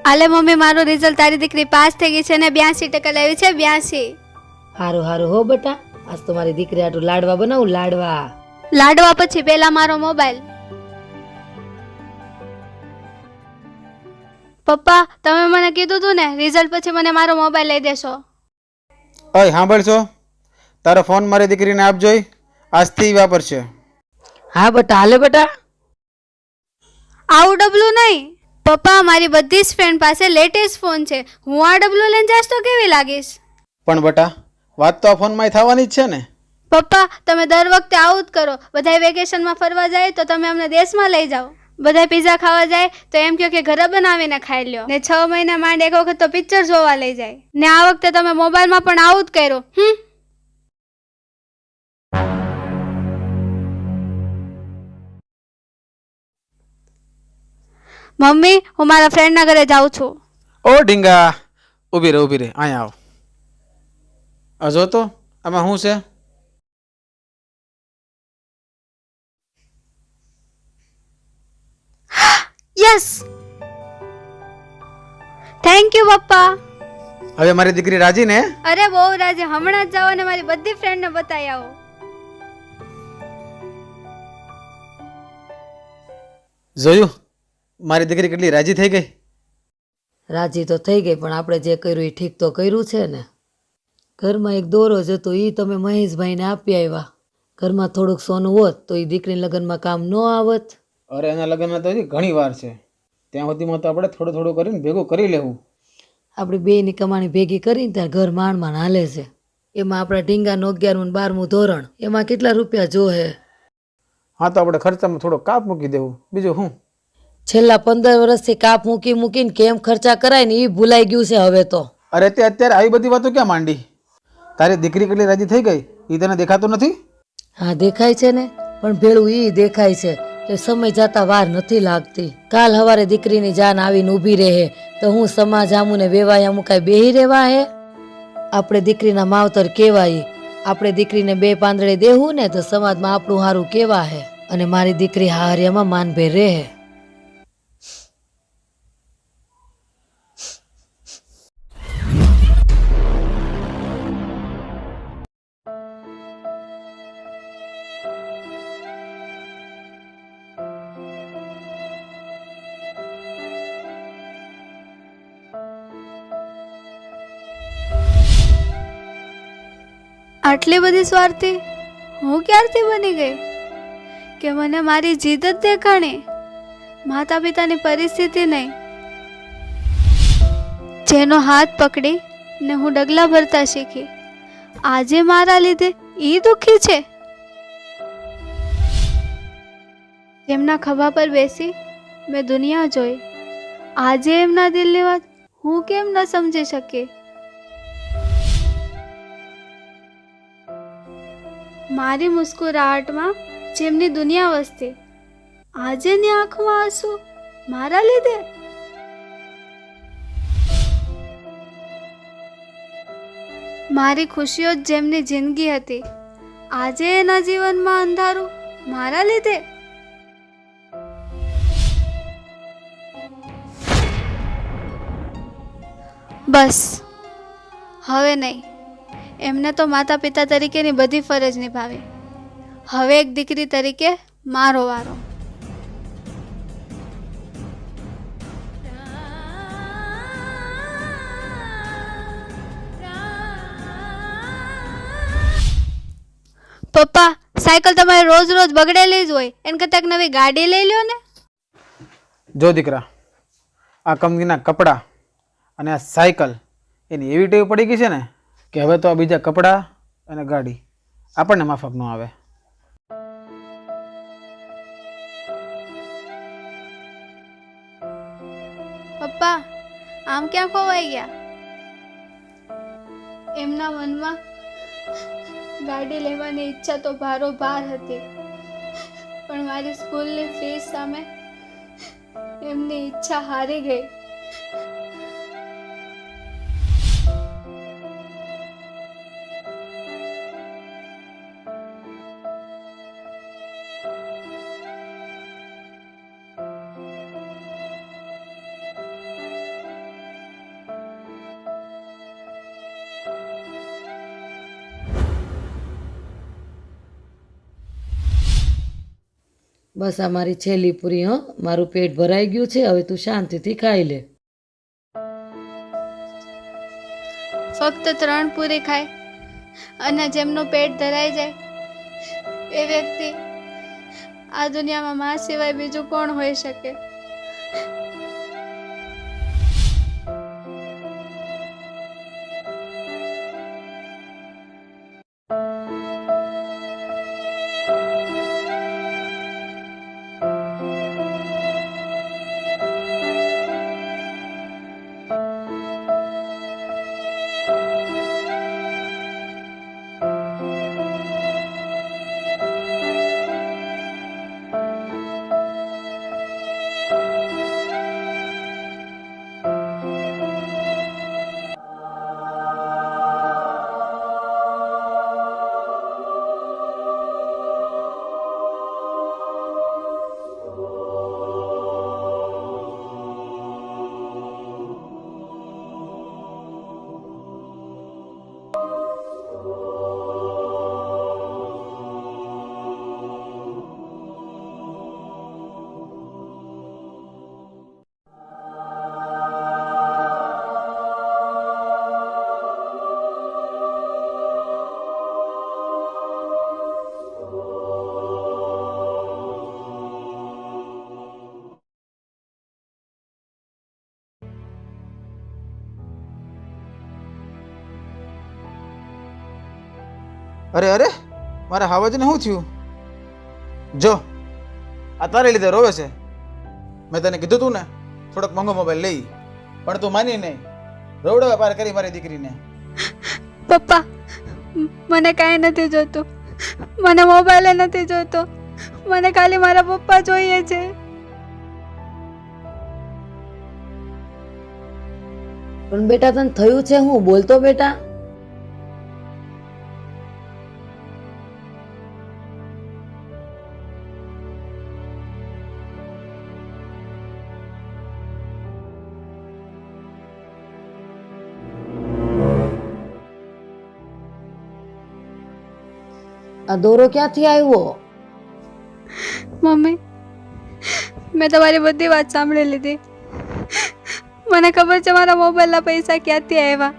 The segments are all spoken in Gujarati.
આલે મમ્મી, મારું રિઝલ્ટ, તારી દીકરી પાસ થઈ ગઈ છે ને 82% લાવી છે. 82. હારું હારું હો બેટા. આજ તો મારી દીકરી આટલું લાડવા બનાવું, લાડવા. લાડવા પછી પેલા મારો મોબાઈલ. પપ્પા, તમે મને કીધું તું ને રિઝલ્ટ પછી મને મારો મોબાઈલ લઈ દેશો. ઓય સાંભળશો, તારો ફોન મારી દીકરીને આપજોઈ, આજથી વાપરશે. હા બેટા, હાલે બેટા. આવું ડબલું નહીં પપ્પા, મારી બધી જ ફ્રેન્ડ પાસે લેટેસ્ટ ફોન છે. હું આ ડબલું લઈને જાશ તો કેવી લાગીશ? પણ બટા, વાત તો આ ફોનમાં થવાની જ છે ને. પપ્પા, તમે દર વખતે આવું જ કરો. બધાય વેકેશનમાં ફરવા જાય તો તમે અમને દેશમાં લઈ જાઓ. બધાય પિઝા ખાવા જાય તો એમ કહો કે ઘરે બનાવીને ખાઈ લ્યો. ને 6 મહિના માંડ એક વખત તો પિક્ચર જોવા લઈ જાય. ને આ વખતે તમે મોબાઈલમાં પણ આવું જ કર્યું. મમ્મી, હું મારા ફ્રેન્ડના ઘરે જાઉં છું. ઓ ઢીંગા, ઊભી રહે ઊભી રહે, અહીંયા આવ. આ જો તો આમાં શું છે? યસ, થેન્ક યુ પપ્પા. હવે મારી દીકરી રાજી ને? અરે બહુ રાજી. હમણાં જ જાઓ અને મારી બધી ફ્રેન્ડને બતાવી આવો. જોયું મારી દીકરી કેટલી રાજી થઈ ગઈ? રાજી તો થઈ ગઈ, પણ આપણે જે કર્યું એ ઠીક તો કર્યું છે ને. ઘરમાં એક દોરો જ હતો, એ તમે મહેશભાઈને આપી આવ્યા. ઘરમાં થોડુંક સોનું હોત તો એ દીકરીના લગ્નમાં કામ ન આવત. અરે એના લગ્નમાં તો હજી ઘણી વાર છે. ત્યાં સુધીમાં તો આપણે થોડું થોડું કરીને ભેગું કરી લેવું. આપણી બેયની કમાણી ભેગી કરીને ત્યાં ઘર માંડ હાલે છે. એમાં આપણા ઢીંગાનું 11મું ને 12મું ધોરણ, એમાં કેટલા રૂપિયા જોહે? હા, તો આપણે ખર્ચામાં થોડો કાપ મૂકી દેવું, બીજું શું? છેલ્લા 15 વર્ષથી કાપ મૂકી મૂકીને કેમ ખર્ચા કરાય ને એ ભૂલાઈ ગયું છે હવે તો. અરે તે અત્યારે આવી બધી વાતો ક્યાં માંડી? તારી દીકરી કેટલી રાજી થઈ ગઈ એ તને દેખાતું નથી? હા દેખાય છે ને, પણ ભેળું ઈ દેખાય છે કે સમય જતા વાર નથી લાગતી. કાલ હવારે દીકરીની જાન આવીને ઊભી રહે તો હું સમાજ આમુને વેવાયા મુકાય બેહી રહેવા હે? આપણે દીકરીના માવતર કેવાય. આપણે દીકરીને 2 પાંદડે દેવું ને તો સમાજમાં આપણું હારું કેવા હે, અને મારી દીકરી હારિયામાં માનભેર રહે. આટલી બધી સ્વાર્થી હું ક્યારથી બની ગઈ કે મને મારી જીદ જ દેખાણી, માતા પિતાની પરિસ્થિતિ નહીં. જેનો હાથ પકડી ને હું ડગલા ભરતા શીખી, આજે મારા લીધે ઈ દુઃખી છે. જેમના ખભા પર બેસી મેં દુનિયા જોઈ, આજે એમના દિલની વાત હું કેમ ન સમજી શકી? મારી મુસ્કુરાહટમાં જેમની દુનિયા વસતી, આજે ની આંખમાં આંસુ મારા લીધે. મારી ખુશીઓ જ જેમની જિંદગી હતી, આજે એના જીવનમાં અંધારું મારા લીધે. બસ હવે નહીં. એમને તો માતા પિતા તરીકેની બધી ફરજ નિભાવી. હવે એક દીકરી તરીકે મારો વારો. પપ્પા, સાયકલ તમારે રોજ રોજ બગડેલી જ હોય, એને કરતાં એક નવી ગાડી લઈ લ્યો ને. જો દીકરા, આ કંપનીના કપડાં અને આ સાયકલ એની એવી ટેવ પડી ગઈ છે ને કે હવે તો આ બીજા કપડાં અને ગાડી આપણને માફક ન આવે. પપ્પા, આમ ક્યાં ખોવાઈ ગયા? એમના મનમાં ગાડી લેવાની ઈચ્છા તો ભારોભાર હતી, પણ મારી સ્કૂલની ફીસ સામે એમની ઈચ્છા હારી ગઈ. બસ આ મારી છેલ્લી પૂરી. હં, મારું પેટ ભરાઈ ગયું છે, હવે તું શાંતિથી ખાઈ લે. ફક્ત 3 પૂરી ખાય અને જેમનું પેટ ધરાઈ જાય એ વ્યક્તિ આ દુનિયામાં માં સિવાય બીજું કોણ હોઈ શકે? અરે અરે, મારા હાવજને શું થયું? જો આ તારે લીધે રોવે છે. મેં તને કીધું તું ને થોડોક મોંઘો મોબાઈલ લઈ, પણ તું માની નહીં. રોવડાવે પાર કરી મારી દીકરીને. પપ્પા, મને કાંઈ નથી જોતું. મને મોબાઈલ નથી જોતો. મને ખાલી મારા પપ્પા જોઈએ છે. પણ બેટા તને થયું છે હું? બોલતો બેટા. આ દોરો ક્યાંથી આવ્યો? મમ્મી, મેં તમારી બધી વાત સાંભળી લીધી. મને ખબર છે મારા મોબાઈલના પૈસા ક્યાંથી આવ્યા.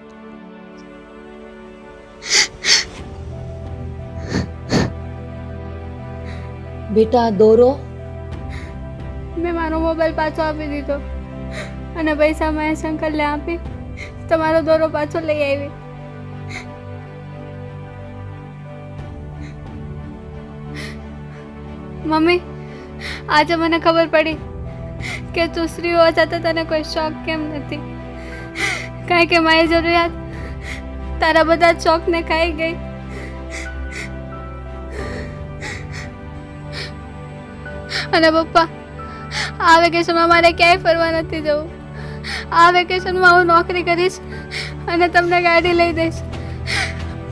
બેટા આ દોરો? મેં મારો મોબાઈલ પાછો આપી દીધો અને પૈસા મહેશ અંકલને આપી તમારો દોરો પાછો લઈ આવી. મમ્મી, આજે મને ખબર પડી કે તું સ્ત્રી હોવા છતાં તને કોઈ શોખ કેમ નથી. કારણ કે મારી જરૂરિયાત તારા બધા જ શોખને ખાઈ ગઈ. અને પપ્પા, આ વેકેશનમાં મારે ક્યાંય ફરવા નથી જવું. આ વેકેશનમાં હું નોકરી કરીશ અને તમને ગાડી લઈ દઈશ.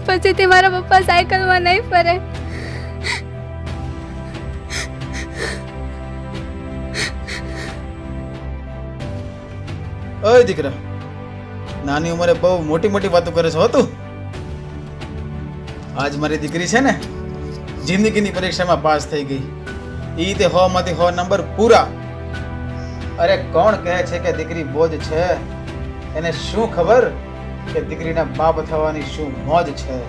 પછીથી મારા પપ્પા સાયકલમાં નહીં ફરે. ઓય દીકરા, નાની ઉંમરે બહુ મોટી મોટી વાતો કરે છો તું. આજ મારી દીકરી છે ને જિંદગીની પરીક્ષામાં પાસ થઈ ગઈ. ઈ તે 100 માંથી 100 નંબર પૂરા. અરે કોણ કહે છે કે દીકરી બોજ છે? એને શું ખબર કે દીકરીના બાપ થવાની શું મોજ છે?